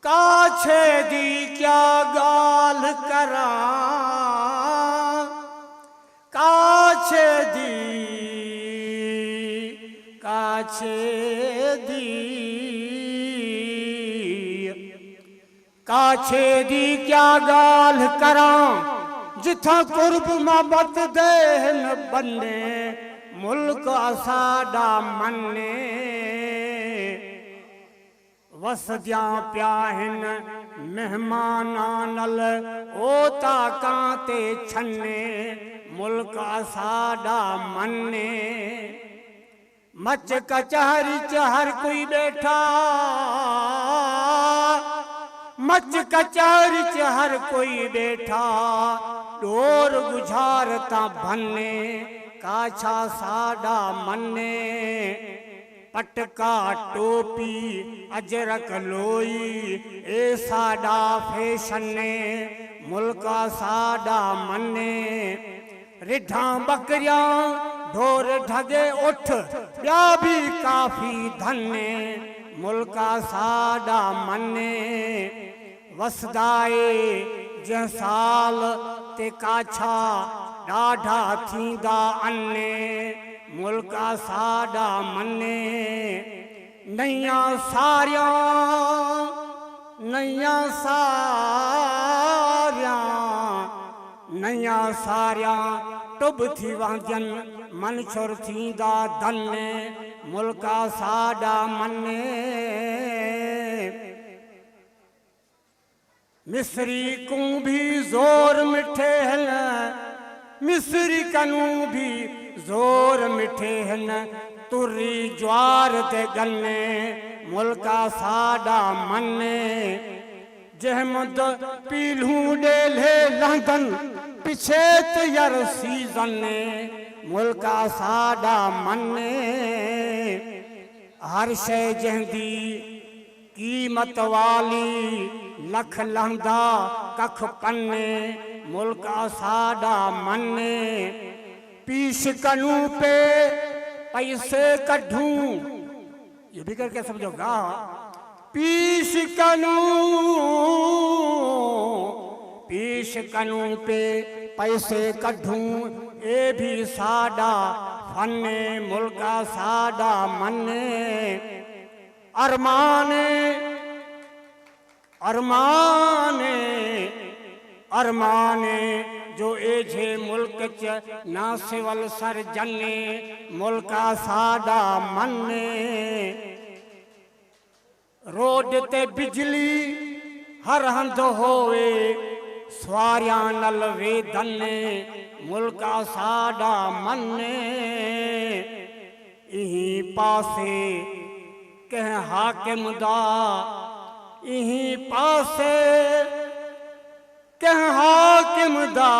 काछे दी क्या गाल करा, काछे दी क्या गाल करा, जिथा कुर्ब मोहब्बत दे न बन्ने, मुल्क असाडा मन्ने। वसदियां प्या हिन मेहमानां नल, ओ ताकां ते छन्ने, मुल्क असाडा मन्ने। मच कचहरी च हर कोई बैठा, मच कचहरी च हर कोई बैठा, डोर गुझारता भन्ने, काछा साडा मन्ने। पटका टोपी अजरक लोई, ए साडा फैशने, मुल्क साडा मन्ने। रिढा बकरियां ढोर ढगे उठ, ॿिया भी काफ़ी धन्ने, मुल्क साडा मन्ने। वसदाए जंहिं साल ते काछा, ॾाढा थींदा अन्ने, मुल्क साडा मन्ने। नैया सारियां नैया सारियां नैया सारियां टुब थी वहजन, मनशुर थींदा धन्ने, मुल्क साडा मन्ने। मिस्री को भी जोर मिठे हन, मिस्री कनू भी जोर मिठे हन, तुरी ज्वार ते गन्ने, मुल्क साडा मन्ने। जहमद पीलू डेले लंदन, पिछे तैयार सीजने, मुल्क साडा मन्ने। हर शय जंहिंदी कीमत वाली, लख लहंदा कख पन्ने, मुल्क साडा मन्ने। पीश कनू पे पैसे कढूं, ये भी करके समझोगा। पीश कनू पे पैसे कढूं, ए भी साडा फन्ने, मुल्क साडा मन्ने। अरमाने अरमाने अरमाने जो एझे मुल्क च ना सिवल सर जन्ने, मुल्क साडा मन्ने। रोड ते बिजली हर हंध होवे, स्वारियां नल वे धन्ने, मुल्क साडा मन्ने। इही पासे कंहिं हाकिम दा, इही पासे कंहिं हाकिम दा,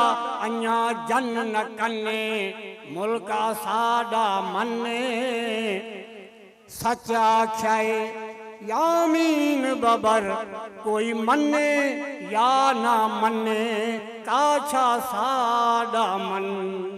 अञा जन न कन्ने, मुल्क साडा मन्ने। सच आख्याए यामीन बबर, कोई मन्ने या ना मन्ने, काछा साडा मन्ने।